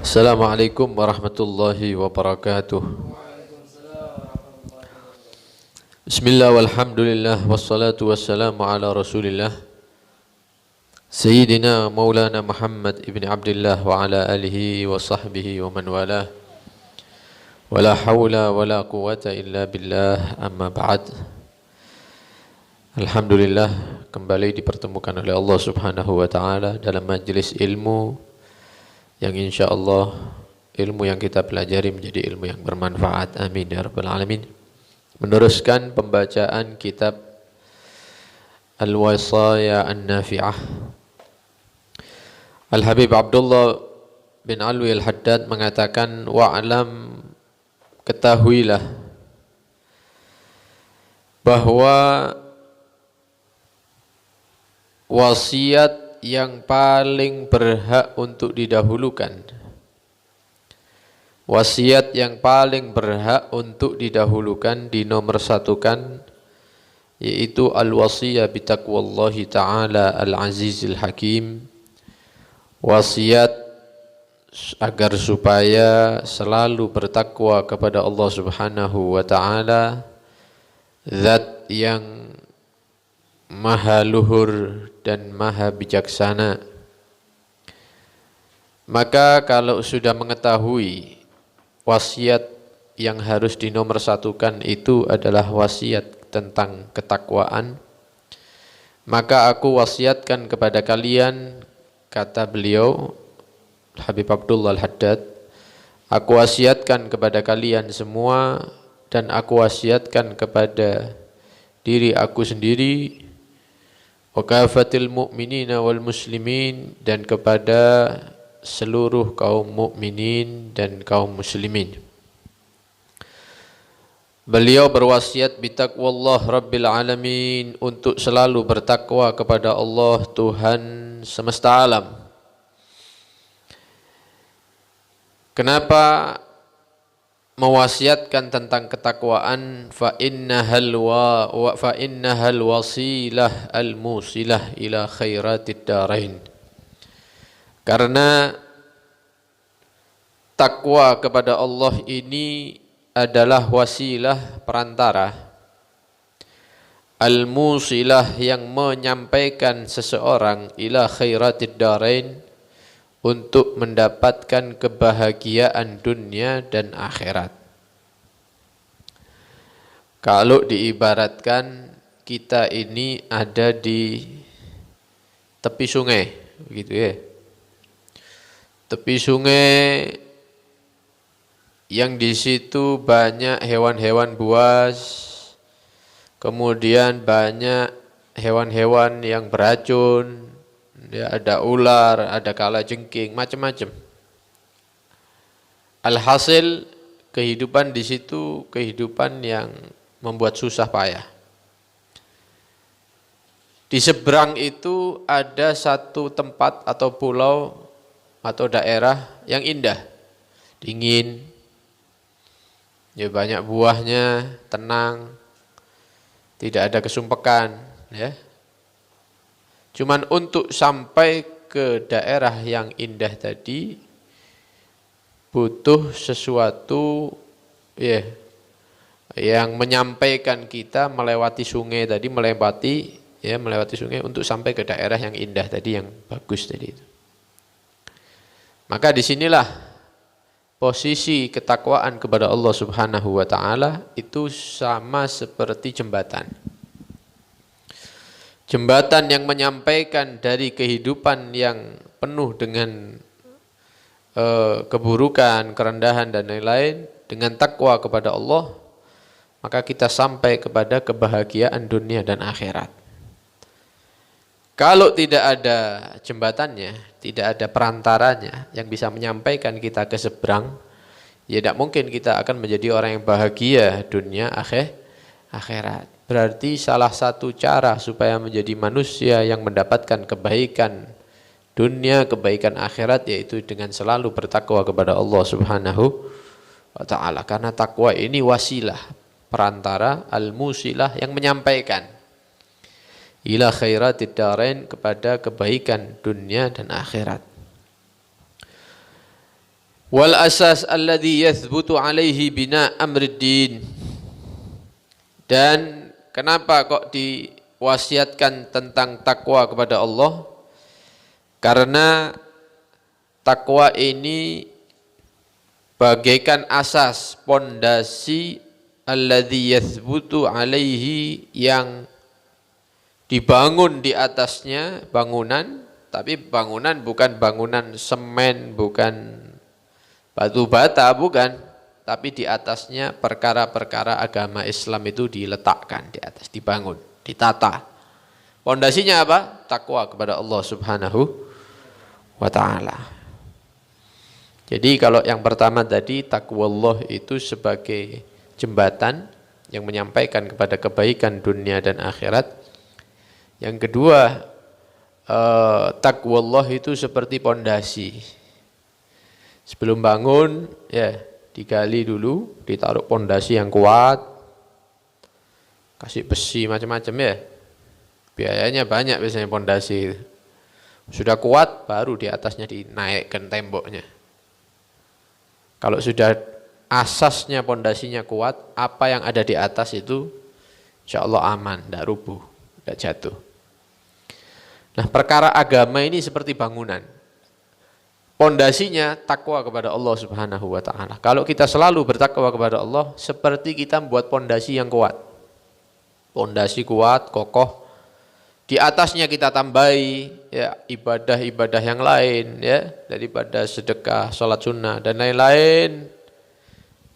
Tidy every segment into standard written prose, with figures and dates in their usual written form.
Assalamualaikum warahmatullahi wabarakatuh. Bismillah walhamdulillah wassalatu wassalamu ala rasulillah Sayyidina Maulana Muhammad ibn Abdullah wa ala alihi wa sahbihi wa man walah. Wala hawla wala quwata illa billah, amma ba'd. Alhamdulillah, kembali dipertemukan oleh Allah subhanahu wa ta'ala dalam majlis ilmu yang insyaallah ilmu yang kita pelajari menjadi ilmu yang bermanfaat. Amin ya rabbal alamin. Meneruskan pembacaan kitab Al-Wasaya An-Nafi'ah. Al-Habib Abdullah bin Alwi Al-Haddad mengatakan, wa'alam, ketahuilah bahwa wasiat yang paling berhak untuk didahulukan, wasiat yang paling berhak untuk didahulukan, dinomorsatukan, yaitu al-wasiyah bitaqwallahi ta'ala al-azizil hakim, wasiat agar supaya selalu bertakwa kepada Allah subhanahu wa ta'ala, zat yang maha luhur dan maha bijaksana. Maka kalau sudah mengetahui wasiat yang harus dinomorsatukan itu adalah wasiat tentang ketakwaan, maka aku wasiatkan kepada kalian, kata beliau Habib Abdullah Al-Haddad, aku wasiatkan kepada kalian semua dan aku wasiatkan kepada diri aku sendiri, wa kafatil mu'minina wal muslimin, dan kepada seluruh kaum mukminin dan kaum muslimin. Beliau berwasiat bitaqwallah rabbil alamin, untuk selalu bertakwa kepada Allah Tuhan semesta alam. Kenapa mewasiatkan tentang ketakwaan? Fa innahal wasilah al-musilah ila khairatid darain. Karena takwa kepada Allah ini adalah wasilah perantara, al-musilah yang menyampaikan seseorang ila khairatid darain, untuk mendapatkan kebahagiaan dunia dan akhirat. Kalau diibaratkan kita ini ada di tepi sungai, begitu ya. Tepi sungai yang di situ banyak hewan-hewan buas, kemudian banyak hewan-hewan yang beracun, ya, ada ular, ada kalajengking, macam-macam. Alhasil kehidupan di situ kehidupan yang membuat susah payah. Di seberang itu ada satu tempat atau pulau atau daerah yang indah, dingin, ya, banyak buahnya, tenang, tidak ada kesumpekan, ya. Cuman untuk sampai ke daerah yang indah tadi butuh sesuatu, ya, yang menyampaikan kita melewati sungai tadi, melewati sungai untuk sampai ke daerah yang indah tadi, yang bagus tadi itu. Maka disinilah posisi ketakwaan kepada Allah subhanahu wa ta'ala itu sama seperti jembatan. Jembatan yang menyampaikan dari kehidupan yang penuh dengan keburukan, kerendahan dan lain-lain, dengan takwa kepada Allah, maka kita sampai kepada kebahagiaan dunia dan akhirat. Kalau tidak ada jembatannya, tidak ada perantaranya yang bisa menyampaikan kita ke seberang, ya tidak mungkin kita akan menjadi orang yang bahagia dunia akhirat. Berarti salah satu cara supaya menjadi manusia yang mendapatkan kebaikan dunia, kebaikan akhirat, yaitu dengan selalu bertakwa kepada Allah subhanahu wa ta'ala. Karena takwa ini wasilah, perantara, al-musilah, yang menyampaikan ila khairatid darain, kepada kebaikan dunia dan akhirat. Wal asas alladhi yathbutu alaihi bina amriddin. Dan kenapa kok diwasiatkan tentang takwa kepada Allah? Karena takwa ini bagaikan asas, pondasi alladzi yathbutu alaihi, yang dibangun di atasnya bangunan, tapi bangunan bukan bangunan semen, bukan batu bata, bukan, tapi di atasnya perkara-perkara agama Islam itu diletakkan di atas, dibangun, ditata. Pondasinya apa? Takwa kepada Allah Subhanahu wa ta'ala. Jadi kalau yang pertama tadi, takwallah itu sebagai jembatan yang menyampaikan kepada kebaikan dunia dan akhirat. Yang kedua, takwallah itu seperti pondasi. Sebelum bangun, ya digali dulu, ditaruh pondasi yang kuat, kasih besi macam-macam ya. Biayanya banyak biasanya pondasi. Sudah kuat, baru di atasnya dinaikkan temboknya. Kalau sudah asasnya, pondasinya kuat, apa yang ada di atas itu insya Allah aman, tidak rubuh, tidak jatuh. Nah, perkara agama ini seperti bangunan. Pondasinya takwa kepada Allah Subhanahu wa ta'ala. Kalau kita selalu bertakwa kepada Allah, seperti kita membuat pondasi yang kuat. Pondasi kuat, kokoh. Di atasnya kita tambahi ya ibadah-ibadah yang lain ya, daripada sedekah, sholat sunnah dan lain-lain.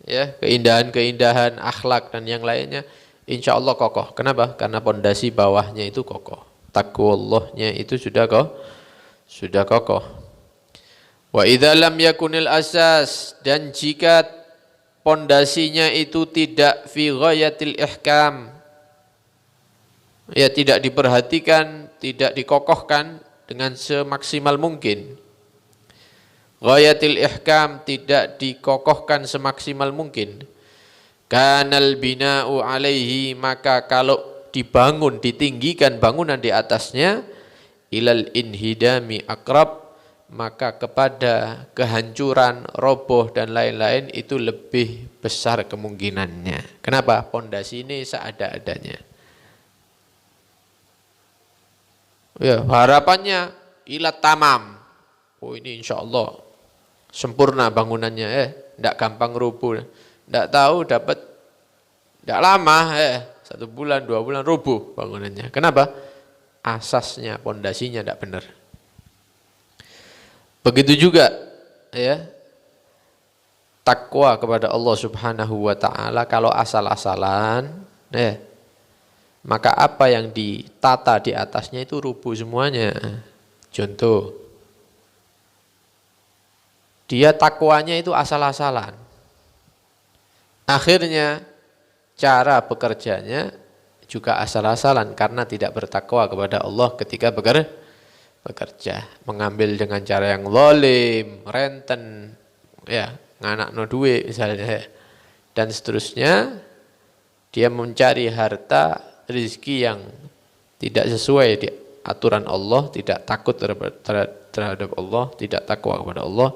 Ya, keindahan-keindahan akhlak dan yang lainnya, insya Allah kokoh. Kenapa? Karena pondasi bawahnya itu kokoh. Takwallahnya itu sudah kokoh. Wa idza lam yakunil asas, dan jika pondasinya itu tidak fi ghayatil ihkam, ya tidak diperhatikan, tidak dikokohkan dengan semaksimal mungkin. Ghayatil ihkam, tidak dikokohkan semaksimal mungkin. Kanal bina'u alaihi, maka kalau dibangun, ditinggikan bangunan di atasnya, ilal inhidami akrab, maka kepada kehancuran, roboh dan lain-lain itu lebih besar kemungkinannya. Kenapa? Pondasi ini seada-adanya. Ya, harapannya ilat tamam. Oh, ini insya Allah sempurna bangunannya, tidak gampang rubuh. Tidak tahu dapat, tidak lama, 1 bulan, 2 bulan rubuh bangunannya. Kenapa? Asasnya, pondasinya tidak benar. Begitu juga ya, takwa kepada Allah Subhanahu wa ta'ala, kalau asal-asalan, maka apa yang ditata di atasnya itu rubuh semuanya. Contoh, dia takwanya itu asal-asalan. Akhirnya cara bekerjanya juga asal-asalan karena tidak bertakwa kepada Allah ketika bekerja. Mengambil dengan cara yang zalim, renten, ya, nganakno duit misalnya, dan seterusnya. Dia mencari harta, rezeki yang tidak sesuai di aturan Allah, tidak takut terhadap Allah, tidak takwa kepada Allah.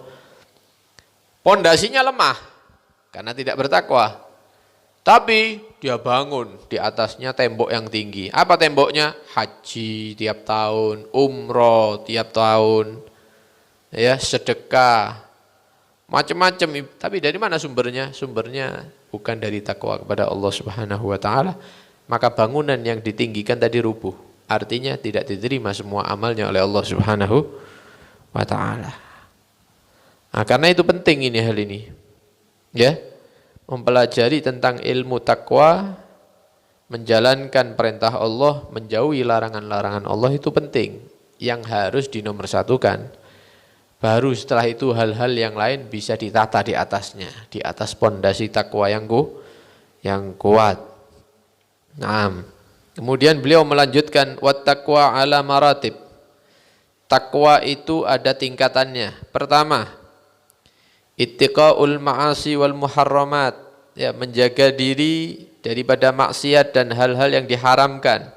Pondasinya lemah karena tidak bertakwa. Tapi dia bangun di atasnya tembok yang tinggi. Apa temboknya? Haji tiap tahun, umroh tiap tahun, ya, sedekah, macam-macam. Tapi dari mana sumbernya? Sumbernya bukan dari takwa kepada Allah Subhanahu wa ta'ala. Maka bangunan yang ditinggikan tadi rubuh. Artinya tidak diterima semua amalnya oleh Allah Subhanahu wa ta'ala. Nah, karena itu penting ini, hal ini, ya, mempelajari tentang ilmu takwa, menjalankan perintah Allah, menjauhi larangan-larangan Allah, itu penting, yang harus dinomorsatukan. Baru setelah itu hal-hal yang lain bisa ditata di atasnya, di atas pondasi takwa yang kuat. Nah, kemudian beliau melanjutkan, wat taqwa ala maratib. Takwa itu ada tingkatannya. Pertama, ittiqaul ma'asi wal muharramat, ya, menjaga diri daripada maksiat dan hal-hal yang diharamkan.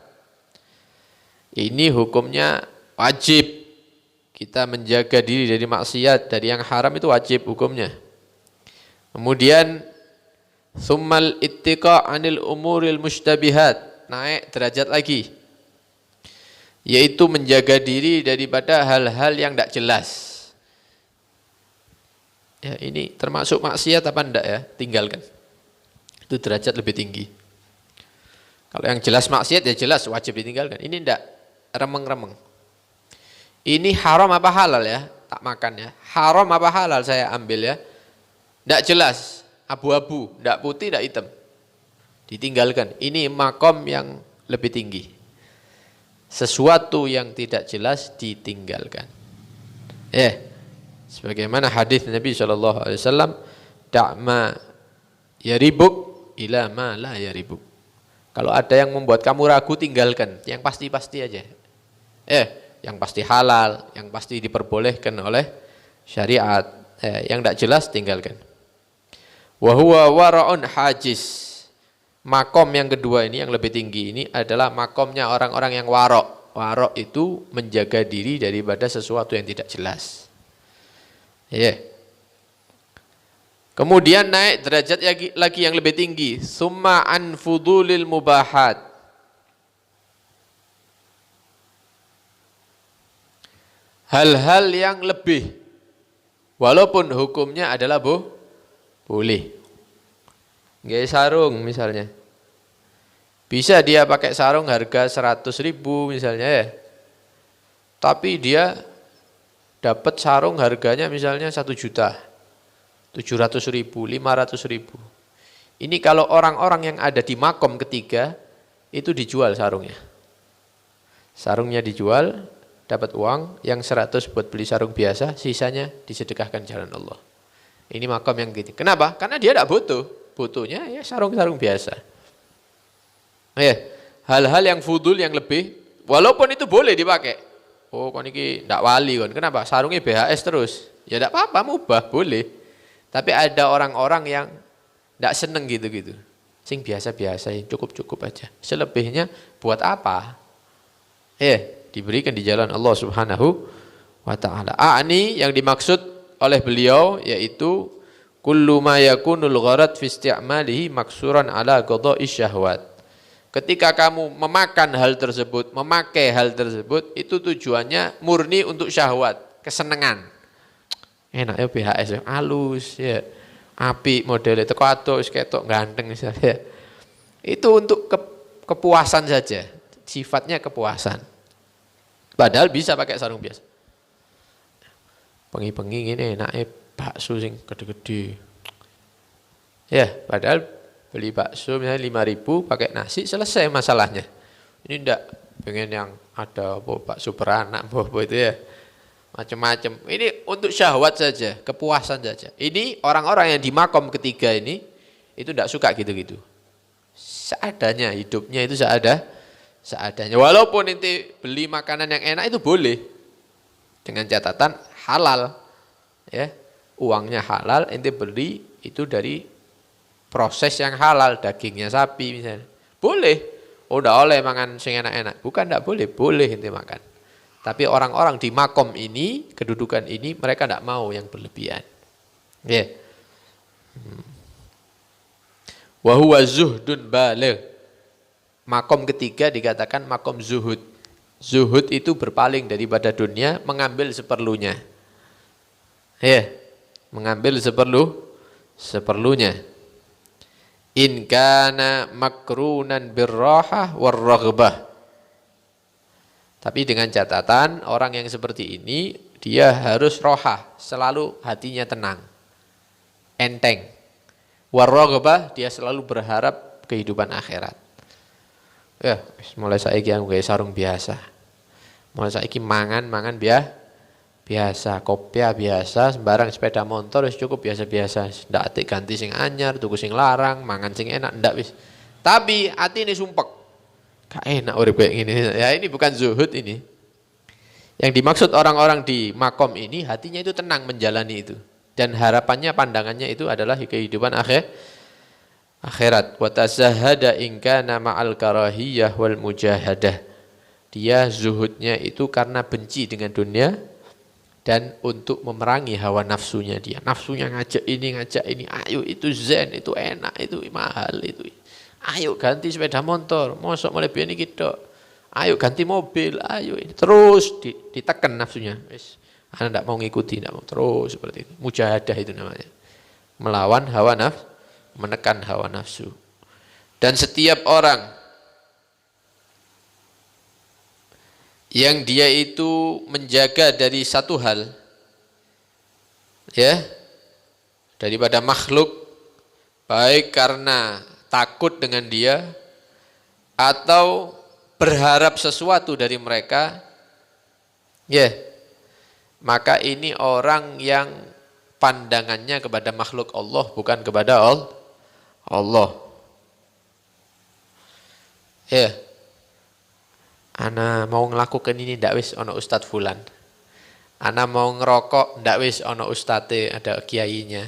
Ini hukumnya wajib kita menjaga diri dari maksiat, dari yang haram itu wajib hukumnya. Kemudian summal ittiqa 'anil umuril mushtabihat, naik derajat lagi, yaitu menjaga diri daripada hal-hal yang tidak jelas. Ya, ini termasuk maksiat apa enggak ya? Tinggalkan. Itu derajat lebih tinggi. Kalau yang jelas maksiat ya jelas wajib ditinggalkan. Ini enggak, remeng-remeng. Ini haram apa halal ya? Tak makan ya. Haram apa halal saya ambil ya? Enggak jelas, abu-abu, enggak putih, enggak hitam. Ditinggalkan. Ini makom yang lebih tinggi. Sesuatu yang tidak jelas ditinggalkan. Sebagaimana hadis Nabi SAW, da'ma yaribuk ila ma la yaribuk. Kalau ada yang membuat kamu ragu, tinggalkan. Yang pasti-pasti aja. Yang pasti halal, yang pasti diperbolehkan oleh syariat. Yang tidak jelas, tinggalkan. Wa huwa wara'un hajiz. Makom yang kedua ini, yang lebih tinggi ini adalah makomnya orang-orang yang warok. Warok itu menjaga diri daripada sesuatu yang tidak jelas. Kemudian naik derajat lagi yang lebih tinggi. Summa an fudulil mubahat. Hal-hal yang lebih, walaupun hukumnya adalah boleh. Nggak sarung misalnya. Bisa dia pakai sarung harga 100.000 misalnya ya. Tapi dia dapat sarung harganya misalnya 1.700.000, 500.000. Ini kalau orang-orang yang ada di makom ketiga itu dijual sarungnya. Sarungnya dijual, dapat uang, yang 100 buat beli sarung biasa, sisanya disedekahkan jalan Allah. Ini makom yang gitu. Kenapa? Karena dia tidak butuh. Butuhnya ya sarung-sarung biasa. Hal-hal yang fudul yang lebih, walaupun itu boleh dipakai. Oh, kon iki ndak wali kon. Kenapa? Sarungnya BHS terus. Ya tidak apa-apa, mubah, boleh. Tapi ada orang-orang yang ndak seneng gitu-gitu. Sing biasa-biasa, cukup-cukup aja. Selebihnya buat apa? Diberikan di jalan Allah Subhanahu wa ta'ala. Ini yang dimaksud oleh beliau yaitu kullu ma yakunul gharad fi isti'malihi maksuran ala qada'i syahwat. Ketika kamu memakan hal tersebut, memakai hal tersebut, itu tujuannya murni untuk syahwat, kesenangan. Enak ya BHS, halus ya, apik modelnya, teko atos ketok ganteng misalnya. Itu untuk kepuasan saja, sifatnya kepuasan. Padahal bisa pakai sarung biasa. Pengi-pengi ini enaknya bakso sing gede-gede. Padahal beli bakso misalnya 5.000 pakai nasi selesai masalahnya. Ini enggak pengen yang ada bakso beranak apa itu ya. Macam-macam. Ini untuk syahwat saja, kepuasan saja. Ini orang-orang yang di makom ketiga ini itu enggak suka gitu-gitu. Seadanya, hidupnya itu seadanya. Walaupun nanti beli makanan yang enak itu boleh. Dengan catatan halal. Uangnya halal, ente beli itu dari proses yang halal, dagingnya sapi misalnya. Boleh. Udah oleh makan sing enak-enak. Bukan enggak boleh, boleh ente makan. Tapi orang-orang di makom ini, kedudukan ini mereka enggak mau yang berlebihan. Wa huwa zuhdun baligh. Makom ketiga dikatakan makom zuhud. Zuhud itu berpaling daripada dunia, mengambil seperlunya. Mengambil seperlunya. In kana makrunan birrahah warraghbah. Tapi dengan catatan orang yang seperti ini dia harus rohah, selalu hatinya tenang, enteng. Warraghbah, dia selalu berharap kehidupan akhirat. Mulai saiki aku gawe sarung biasa. Mulai saiki mangan biasa, kopiah biasa, sembarang sepeda motor wis cukup biasa-biasa. Ndak atik ganti sing anyar, tuku sing larang, mangan sing enak ndak wis. Tapi atine sumpek. Gak enak urip kayak gini. Ya ini bukan zuhud ini. Yang dimaksud orang-orang di makom ini hatinya itu tenang menjalani itu. Dan harapannya, pandangannya itu adalah kehidupan akhirat. Wa tazahhada in kana ma'al karahiyah wal mujahadah. Dia zuhudnya itu karena benci dengan dunia, dan untuk memerangi hawa nafsunya dia. Nafsunya ngajak ini, ayo itu zen, itu enak, itu mahal, itu. Ayo ganti sepeda motor, mosok mulai biyen iki tok. Ayo ganti mobil, ayo ini. Terus ditekan nafsunya. Wis, ana ndak mau ngikuti, ndak mau terus seperti itu. Mujahadah itu namanya. Melawan hawa nafsu, menekan hawa nafsu. Dan setiap orang yang dia itu menjaga dari satu hal, ya, daripada makhluk, baik karena takut dengan dia atau berharap sesuatu dari mereka, ya, maka ini orang yang pandangannya kepada makhluk Allah bukan kepada Allah. Ya, ana mau ngelakukan ini ndak wis ana ustad fulan. Ana mau ngerokok ndak wis ana ustate, ada kiainya.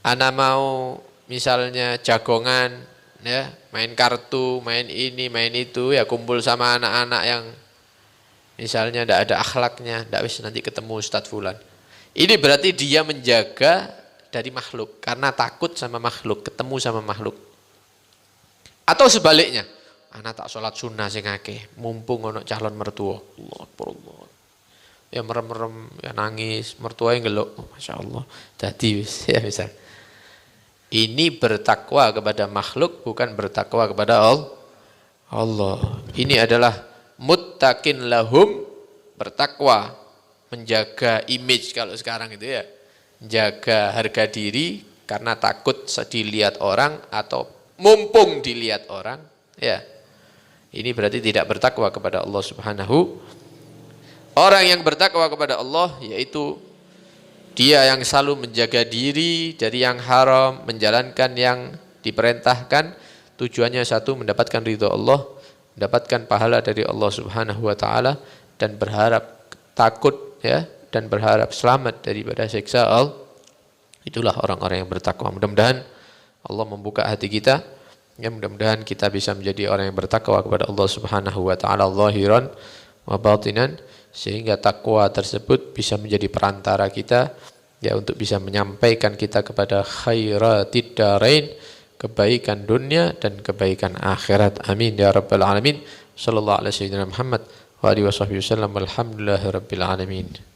Ana mau misalnya jagongan, ya, main kartu, main ini, main itu, ya kumpul sama anak-anak yang misalnya ndak ada akhlaknya, ndak wis nanti ketemu ustad fulan. Ini berarti dia menjaga dari makhluk karena takut sama makhluk, ketemu sama makhluk. Atau sebaliknya, anak tak sholat sunnah sing akeh, mumpung ono calon mertua. Allah Akbar, Allah. Ya merem-merem, ya nangis, mertuanya ngeluk, oh, Masya Allah. Jadi ya misal. Ini bertakwa kepada makhluk, bukan bertakwa kepada Allah. Ini adalah muttaqin lahum, bertakwa, menjaga image kalau sekarang itu ya. Jaga harga diri karena takut dilihat orang atau mumpung dilihat orang, ya. Ini berarti tidak bertakwa kepada Allah Subhanahu. Orang yang bertakwa kepada Allah yaitu dia yang selalu menjaga diri dari yang haram, menjalankan yang diperintahkan, tujuannya satu, mendapatkan ridha Allah, mendapatkan pahala dari Allah Subhanahu wa taala, dan berharap takut, ya, dan berharap selamat daripada siksa Allah. Itulah orang-orang yang bertakwa. Mudah-mudahan Allah membuka hati kita. Ya, mudah-mudahan kita bisa menjadi orang yang bertakwa kepada Allah Subhanahu wa taala zahiran wa batinan, sehingga takwa tersebut bisa menjadi perantara kita, ya, untuk bisa menyampaikan kita kepada khairatid darain, kebaikan dunia dan kebaikan akhirat. Amin ya rabbal alamin. Sallallahu alaihi wasallam Muhammad wa alihi wasallam. Alhamdulillahirabbil alamin.